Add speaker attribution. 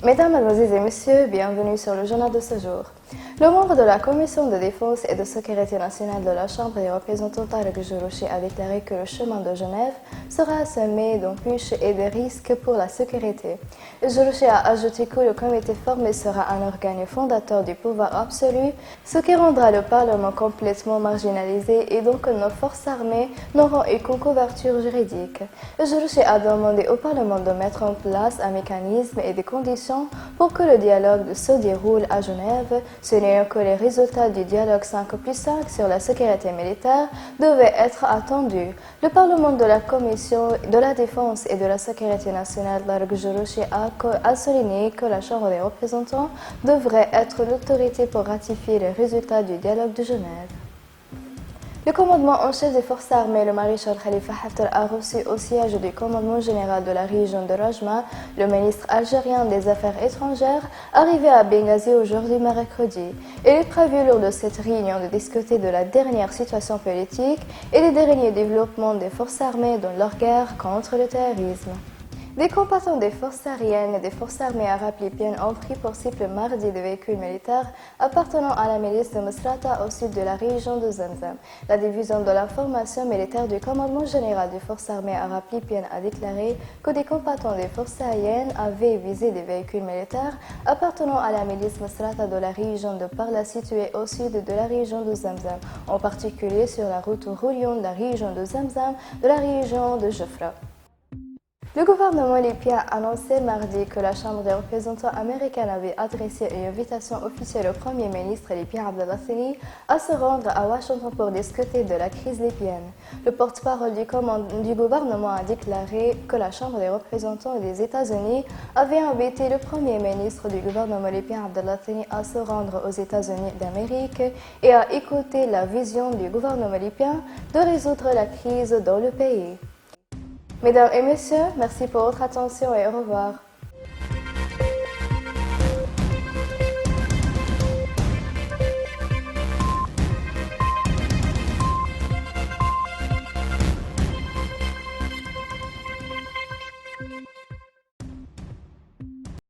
Speaker 1: Mesdames, Mademoiselles et Messieurs, bienvenue sur le journal de ce jour. Le membre de la Commission de défense et de sécurité nationale de la Chambre des représentants, Tarek Jorochi, a déclaré que le chemin de Genève sera semé d'embûches et de risques pour la sécurité. Jorochi a ajouté que le comité formé sera un organe fondateur du pouvoir absolu, ce qui rendra le Parlement complètement marginalisé et donc nos forces armées n'auront aucune couverture juridique. Jorochi a demandé au Parlement de mettre en place un mécanisme et des conditions pour que le dialogue se déroule à Genève. Ce n'est que les résultats du dialogue 5+5 sur la sécurité militaire devaient être attendus. Le Parlement de la Commission de la Défense et de la Sécurité nationale, Tarek Jorochi, a souligné que la Chambre des représentants devrait être l'autorité pour ratifier les résultats du dialogue de Genève. Le commandement en chef des forces armées, le maréchal Khalifa Haftar, a reçu au siège du commandement général de la région de Rajma le ministre algérien des Affaires étrangères, arrivé à Benghazi aujourd'hui mercredi. Il est prévu lors de cette réunion de discuter de la dernière situation politique et des derniers développements des forces armées dans leur guerre contre le terrorisme. Des combattants des forces aériennes et des forces armées arabes libyennes ont pris pour cible mardi des véhicules militaires appartenant à la milice de Misrata au sud de la région de Zamzam. La division de la formation militaire du commandement général des forces armées arabes libyennes a déclaré que des combattants des forces aériennes avaient visé des véhicules militaires appartenant à la milice Misrata de la région de Parla située au sud de la région de Zamzam, en particulier sur la route reliant la région de Zamzam de la région de Jafra. Le gouvernement libyen a annoncé mardi que la Chambre des représentants américaine avait adressé une invitation officielle au Premier ministre libyen Abdallah Thani à se rendre à Washington pour discuter de la crise libyenne. Le porte-parole du gouvernement a déclaré que la Chambre des représentants des États-Unis avait invité le Premier ministre du gouvernement libyen Abdallah Thani à se rendre aux États-Unis d'Amérique et à écouter la vision du gouvernement libyen de résoudre la crise dans le pays. Mesdames et messieurs, merci pour votre attention et au revoir.